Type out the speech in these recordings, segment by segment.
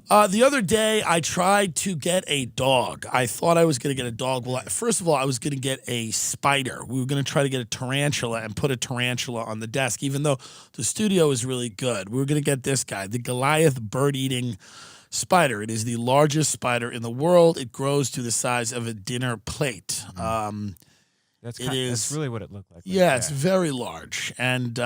The other day, I tried to get a dog. I thought I was going to get a dog. Well, first of all, I was going to get a spider. We were going to try to get a tarantula and put a tarantula on the desk, even though the studio is really good. We were going to get this guy, the Goliath bird-eating spider. It is the largest spider in the world. It grows to the size of a dinner plate. That's really what it looked like. Yeah, it's very large. And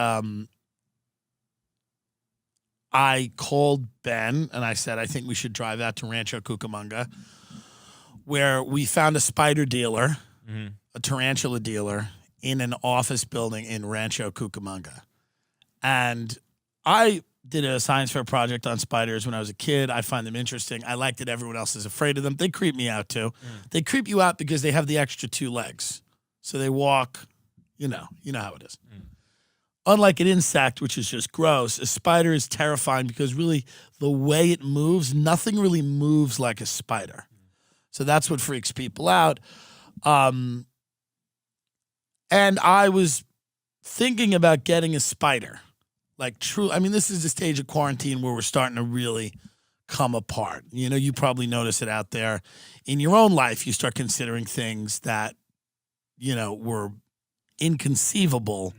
I called Ben and I said, I think we should drive out to Rancho Cucamonga, where we found a spider dealer, a tarantula dealer, in an office building in Rancho Cucamonga. And I did a science fair project on spiders when I was a kid. I find them interesting. I like that everyone else is afraid of them. They creep me out too. They creep you out because they have the extra 2 legs. So they walk, you know how it is. Unlike an insect, which is just gross, a spider is terrifying because really the way it moves, nothing really moves like a spider. So that's what freaks people out. And I was thinking about getting a spider. Like this is the stage of quarantine where we're starting to really come apart. You probably notice it out there. In your own life, you start considering things that, were inconceivable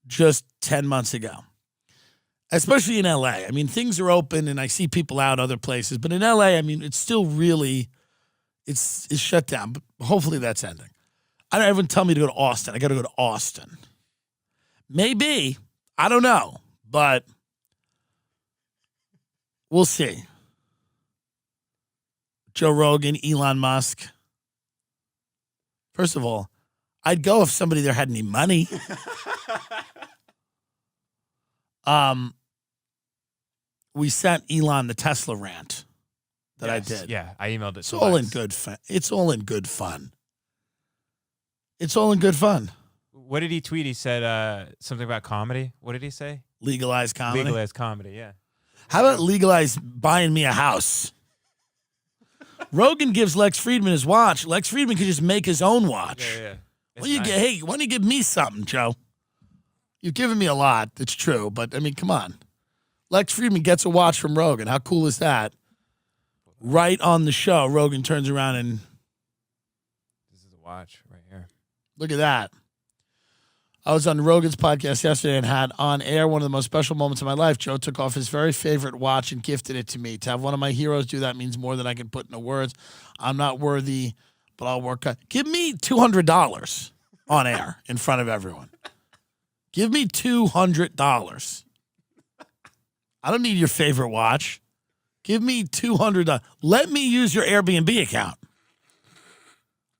just 10 months ago, especially in LA. Things are open and I see people out other places, but in LA, it's still really, it's shut down, but hopefully that's ending. I don't even tell me to go to Austin. I got to go to Austin. Maybe, I don't know, but we'll see. Joe Rogan, Elon Musk. First of all, I'd go if somebody there had any money. We sent Elon the Tesla rant that I did. Yeah, I emailed it. It's all in good fun. It's all in good fun. It's all in good fun. What did he tweet? He said something about comedy. What did he say? Legalize comedy. Legalize comedy, yeah. How about legalize buying me a house? Rogan gives Lex Friedman his watch. Lex Friedman could just make his own watch. Yeah. Why don't you give me something, Joe? You've given me a lot. It's true, but come on. Lex Friedman gets a watch from Rogan. How cool is that? Right on the show, Rogan turns around and this is a watch right here. Look at that. I was on Rogan's podcast yesterday and had on air one of the most special moments of my life. Joe took off his very favorite watch and gifted it to me. To have one of my heroes do that means more than I can put into words. I'm not worthy, but I'll work on. Give me $200 on air in front of everyone. Give me $200. I don't need your favorite watch. Give me $200. Let me use your Airbnb account.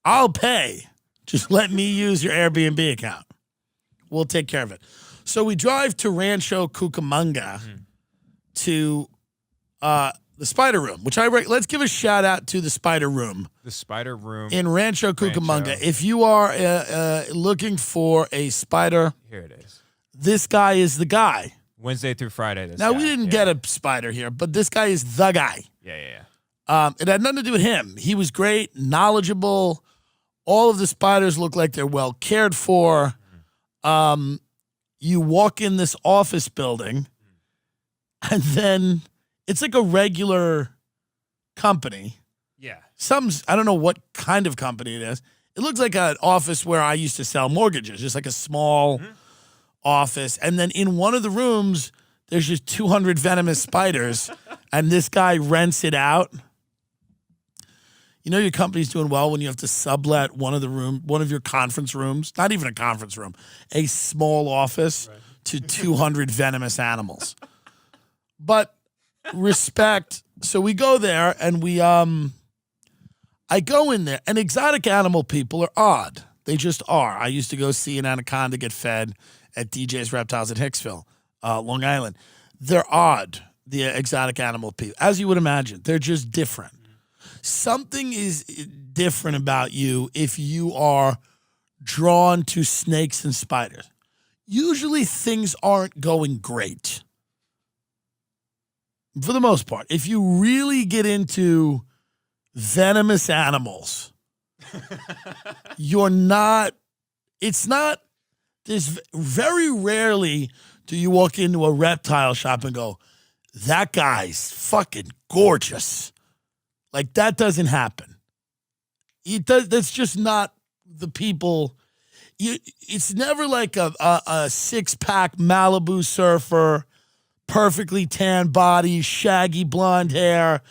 I'll pay. Just let me use your Airbnb account. We'll take care of it. So we drive to Rancho Cucamonga to the Spider Room, which let's give a shout out to the Spider Room. The Spider Room in Rancho Cucamonga. If you are looking for a spider, here it is. This guy is the guy. Wednesday through Friday. We didn't get a spider here, but this guy is the guy. Yeah. It had nothing to do with him. He was great, knowledgeable. All of the spiders look like they're well cared for. You walk in this office building, and then it's like a regular company. Yeah. I don't know what kind of company it is. It looks like an office where I used to sell mortgages, just like a small office. And then in one of the rooms, there's just 200 venomous spiders, and this guy rents it out. Your company's doing well when you have to sublet one of your conference rooms, not even a conference room, a small office to 200 venomous animals. But respect. So we go there and I go in there, and exotic animal people are odd. They just are. I used to go see an anaconda get fed at DJ's Reptiles in Hicksville, Long Island. They're odd, the exotic animal people, as you would imagine. They're just different. Something is different about you if you are drawn to snakes and spiders. Usually things aren't going great. For the most part. If you really get into venomous animals, there's very rarely do you walk into a reptile shop and go, that guy's fucking gorgeous. Like, that doesn't happen. That's just not the people. It's never like a six-pack Malibu surfer, perfectly tan body, shaggy blonde hair,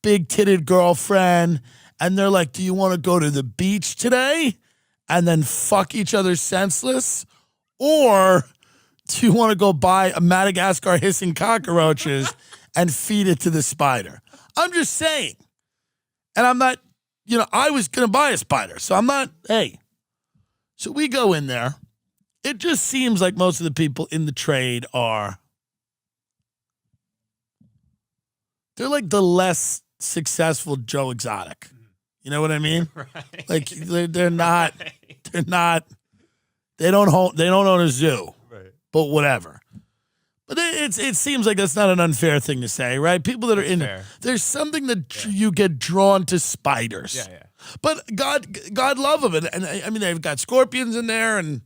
big-titted girlfriend, and they're like, do you want to go to the beach today and then fuck each other senseless? Or do you want to go buy a Madagascar hissing cockroaches and feed it to the spider? I'm just saying. And I'm not, I was going to buy a spider, so I'm not, hey. So we go in there. It just seems like most of the people in the trade they're like the less successful Joe Exotic. You know what I mean? Right. Like they're not, they don't own a zoo, Right. but whatever. But it seems like that's not an unfair thing to say, right? People that are fair. there's something that you get drawn to spiders. Yeah, yeah. But God love them. And I mean, they've got scorpions in there and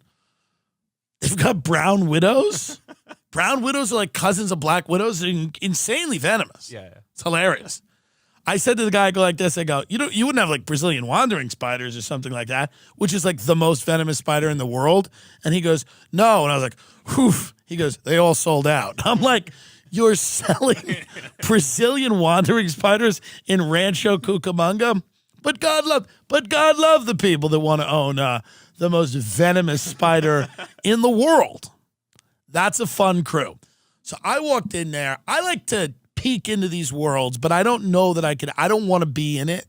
they've got brown widows. Brown widows are like cousins of black widows. They're insanely venomous. Yeah, yeah. It's hilarious. I said to the guy, I go like this, I go, you wouldn't have like Brazilian wandering spiders or something like that, which is like the most venomous spider in the world. And he goes, no. And I was like, whew. He goes, they all sold out. I'm like, you're selling Brazilian wandering spiders in Rancho Cucamonga? But God love the people that want to own the most venomous spider in the world. That's a fun crew. So I walked in there. I like to peek into these worlds, but I don't know that I don't want to be in it.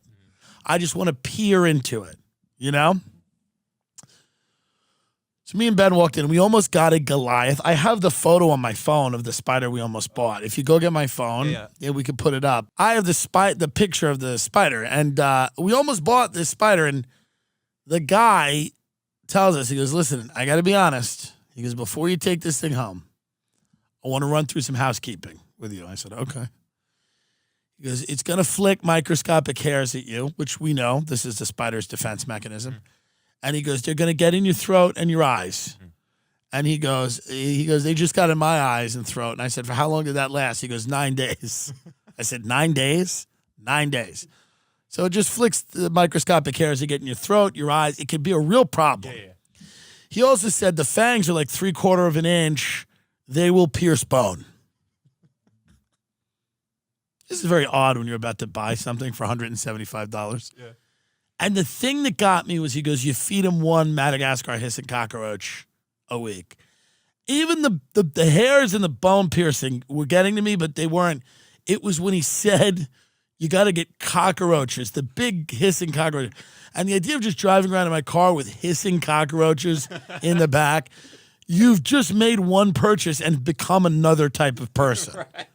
I just want to peer into it, So me and Ben walked in. We almost got a Goliath. I have the photo on my phone of the spider we almost bought. If you go get my phone, yeah, we could put it up. I have the picture of the spider, and we almost bought this spider, and the guy tells us, he goes, listen, I got to be honest. He goes, before you take this thing home, I want to run through some housekeeping with you. I said, okay. He goes, it's going to flick microscopic hairs at you, which we know. This is the spider's defense mechanism. And he goes, they're going to get in your throat and your eyes. And he goes, they just got in my eyes and throat. And I said, for how long did that last? He goes, 9 days. I said, 9 days? 9 days. So it just flicks the microscopic hairs that get in your throat, your eyes. It could be a real problem. Yeah. He also said the fangs are like 3/4 of an inch. They will pierce bone. This is very odd when you're about to buy something for $175. Yeah. And the thing that got me was he goes, you feed him one Madagascar hissing cockroach a week. Even the hairs and the bone piercing were getting to me, but they weren't. It was when he said, you got to get cockroaches, the big hissing cockroaches. And the idea of just driving around in my car with hissing cockroaches in the back, you've just made one purchase and become another type of person. Right.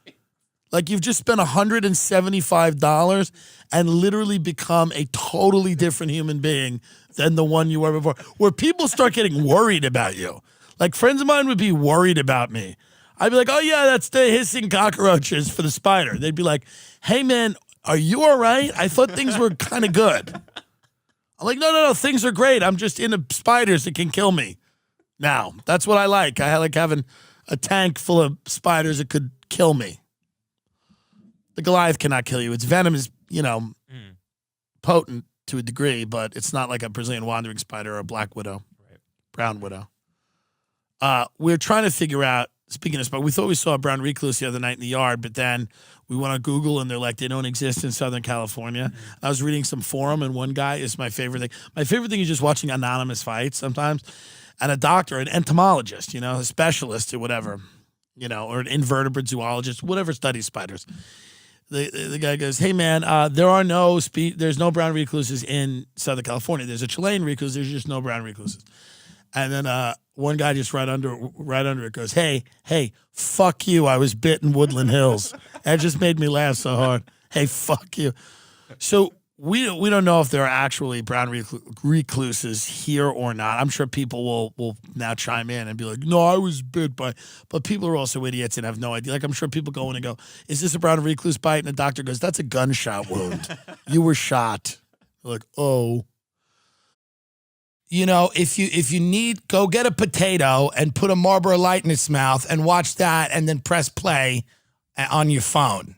Like you've just spent $175 and literally become a totally different human being than the one you were before, where people start getting worried about you. Like friends of mine would be worried about me. I'd be like, oh yeah, that's the hissing cockroaches for the spider. They'd be like, hey man, are you all right? I thought things were kind of good. I'm like, no, things are great. I'm just into spiders that can kill me now. That's what I like. I like having a tank full of spiders that could kill me. The Goliath cannot kill you. Its venom is, potent to a degree, but it's not like a Brazilian wandering spider or a black widow, brown widow. We're trying to figure out, speaking of spider, we thought we saw a brown recluse the other night in the yard, but then we went on Google and they're like, they don't exist in Southern California. I was reading some forum and one guy is my favorite thing. My favorite thing is just watching anonymous fights sometimes. And a doctor, an entomologist, a specialist or whatever, or an invertebrate zoologist, whatever studies spiders. The guy goes, hey man, there's no brown recluses in Southern California. There's a Chilean recluse. There's just no brown recluses. And then one guy just right under it goes, hey, fuck you. I was bit in Woodland Hills. That just made me laugh so hard. Hey, fuck you. So we don't know if there are actually brown recluses here or not. I'm sure people will now chime in and be like, no, I was bit by, but people are also idiots and have no idea. Like I'm sure people go in and go, is this a brown recluse bite? And the doctor goes, that's a gunshot wound. You were shot. They're like, oh. If you need, go get a potato and put a Marlboro Light in its mouth and watch that and then press play on your phone.